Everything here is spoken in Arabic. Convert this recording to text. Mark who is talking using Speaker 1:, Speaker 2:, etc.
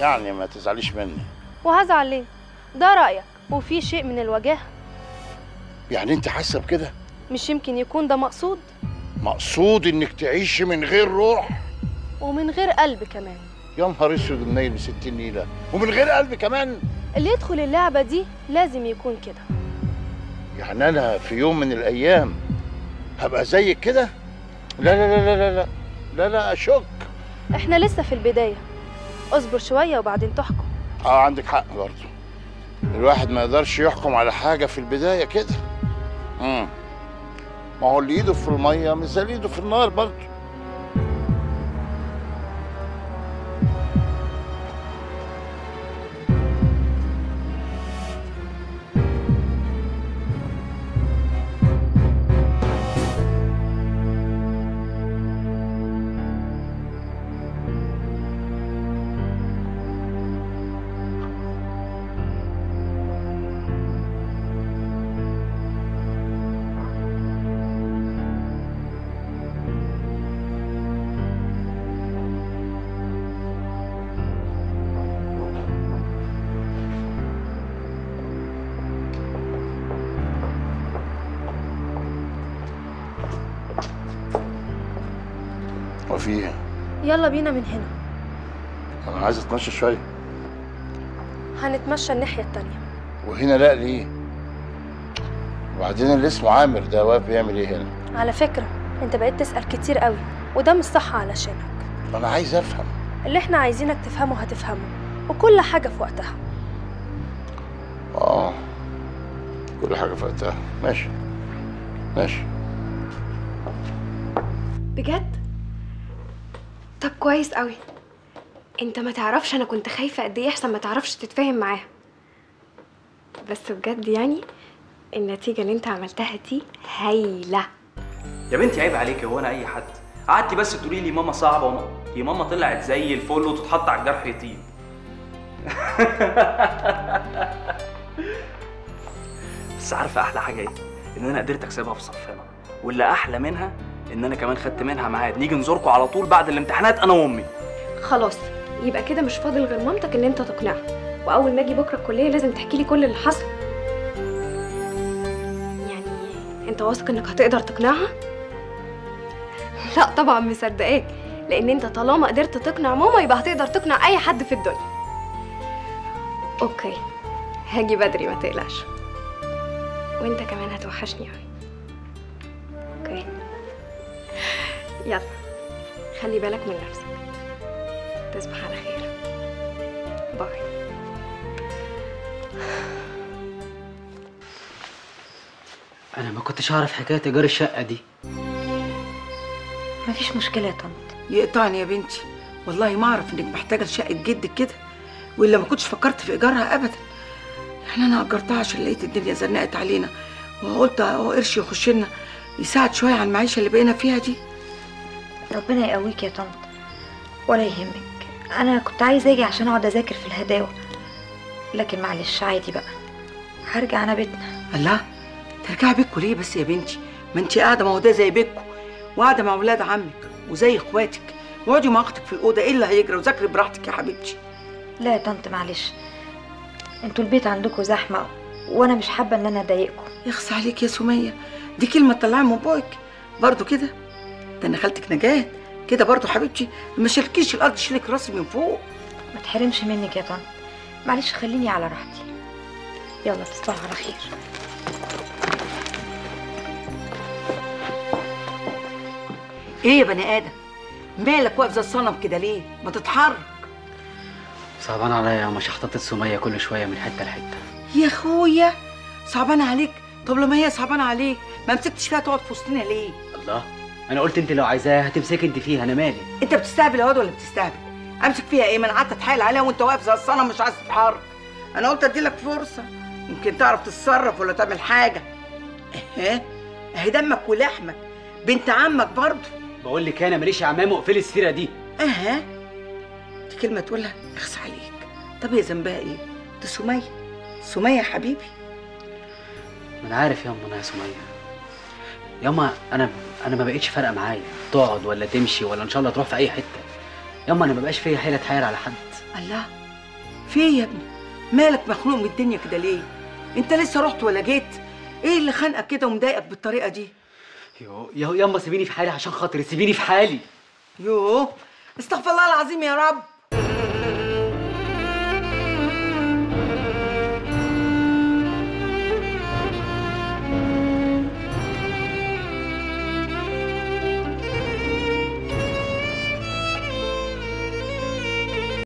Speaker 1: يعني ما تزعليش مني.
Speaker 2: وهزعل ليه؟ ده رأيك وفي شيء من الوجاهة.
Speaker 1: يعني انت حاسه بكده؟
Speaker 2: مش يمكن يكون ده مقصود؟
Speaker 1: مقصود انك تعيشي من غير روح
Speaker 2: ومن غير قلب كمان.
Speaker 1: يا نهار اسود منيل ب60 نيله، ومن غير قلب كمان.
Speaker 2: اللي يدخل اللعبة دي لازم يكون كده.
Speaker 1: يعني انا في يوم من الايام هبقى زيك كده؟ لا لا لا لا لا لا لا اشك.
Speaker 2: احنا لسه في البداية، اصبر شوية وبعدين تحكم.
Speaker 1: عندك حق برضه، الواحد ما يقدرش يحكم على حاجة في البداية كده. ما هو اللي ايده في المية مش زي اللي ايده في النار برضه. وفي ايه؟
Speaker 2: يلا بينا من هنا.
Speaker 1: انا عايز اتمشى شويه.
Speaker 2: هنتمشى الناحية التانية.
Speaker 1: وهنا لا ليه؟ وبعدين اللي اسمه عامر ده واقف بيعمل ايه هنا؟
Speaker 2: على فكرة انت بقيت تسأل كتير قوي، وده مش صح علشانك.
Speaker 1: انا عايز افهم.
Speaker 2: اللي احنا عايزينك تفهمه هتفهمه، وكل حاجة في وقتها.
Speaker 1: كل حاجة في وقتها. ماشي ماشي.
Speaker 3: بجد؟ طب كويس قوي. انت ما تعرفش انا كنت خايفه قد ايه احسن ما تعرفش تتفاهم معاها. بس بجد يعني النتيجه اللي انت عملتها دي هايله.
Speaker 4: يا بنتي عيب عليكي، هو انا اي حد؟ قعدتي بس تقولي لي ماما صعبه دي ماما طلعت زي الفل وتتحط على الجرح يطيب. بس عارفه احلى حاجه ايه؟ ان انا قدرت اكسبها في صفنا، واللي احلى منها ان انا كمان خدت منها ميعاد نيجي نزوركم على طول بعد الامتحانات انا وامي.
Speaker 3: خلاص يبقى كده مش فاضل غير مامتك ان انت تقنعها، واول ما اجي بكره الكليه لازم تحكي لي كل اللي حصل. يعني انت واثق انك هتقدر تقنعها؟ لا طبعا مصدقاك، لان انت طالما قدرت تقنع ماما يبقى هتقدر تقنع اي حد في الدنيا. اوكي هاجي بدري ما تقلقش، وانت كمان هتوحشني قوي. اوكي يلا خلي بالك من نفسك. تصبح على خير. باي.
Speaker 5: انا ما كنتش اعرف حكايه ايجار الشقه دي.
Speaker 6: مفيش مشكله يا طنط.
Speaker 7: يقطعني يا بنتي، والله ما اعرف انك محتاجه لشقه جدك كده، والا ما كنتش فكرت في ايجارها ابدا. يعني انا اجرتها عشان لقيت الدنيا زنقت علينا، وقلت اهو قرش يخش لنا يساعد شويه على المعيشه اللي بقينا فيها دي.
Speaker 6: ربنا يقويك يا طنط، ولا يهمك. انا كنت عايزه اجي عشان اقعد اذاكر في الهداوه، لكن معلش عادي بقى، هرجع انا بيتنا.
Speaker 7: الله، ترجعي بيتكم ليه بس يا بنتي؟ ما انت قاعده، ما هو ده زي بيتكم، وقاعده مع ولاد عمك وزي اخواتك، واقعدي مع اختك في الاوضه، ايه اللي هيجرى؟ وذاكري براحتك يا حبيبتي.
Speaker 6: لا يا طنط معلش، انتوا البيت عندكم زحمه وانا مش حابه ان انا اضايقكم.
Speaker 7: يخص عليك يا سميه، دي كلمه تطلعي من بوقك برضه كده؟ ده انا خالتك نجاة كده برضه حبيبتي، ما شيلكيش الارض شيلك راسي من فوق.
Speaker 6: ما تحرمش منك يا طنط، معلش خليني على راحتي. يلا تصبحوا على خير.
Speaker 7: ايه يا بني ادم، مالك واقف زي الصنم كده ليه؟ ما تتحرك.
Speaker 5: صعبان عليا يا ماما شحطات سميه كل شويه من حته لحته.
Speaker 7: يا اخويا صعبان عليك؟ طب لما هي صعبانه عليك ما مسكتش فيها تقعد في وسطنا ليه؟
Speaker 5: الله، انا قلت انت لو عايزاها هتمسكي انت فيها، انا مالي؟
Speaker 7: انت بتستهبل يا واد ولا بتستهبل؟ امسك فيها ايه؟ ما انا قعدت اتحايل عليها وانت واقف زي الصنم مش عايز تتحرك. انا قلت اديلك فرصه يمكن تعرف تتصرف ولا تعمل حاجه. اهي دمك ولحمك، بنت عمك برضه.
Speaker 5: بقول لك انا ماليش عمام، واقفلي السيره دي.
Speaker 7: دي كلمه تقولها؟ اخس عليك. طب هي ذنبها ايه؟ دي سميه، سميه يا حبيبي.
Speaker 5: ما انا عارف ياما، انا يا سميه ياما، انا ما بقتش فارقه معايا تقعد ولا تمشي ولا ان شاء الله تروح في اي حته. ياما انا ما بقاش فيا حيله اتحايل على حد.
Speaker 7: الله، في ايه يا ابني؟ مالك مخنوق من الدنيا كده ليه؟ انت لسه رحت ولا جيت؟ ايه اللي خانقك كده ومضايقك بالطريقه دي؟
Speaker 5: ياما سيبيني في حالي عشان خاطري، سيبيني في حالي.
Speaker 7: يوه، استغفر الله العظيم يا رب.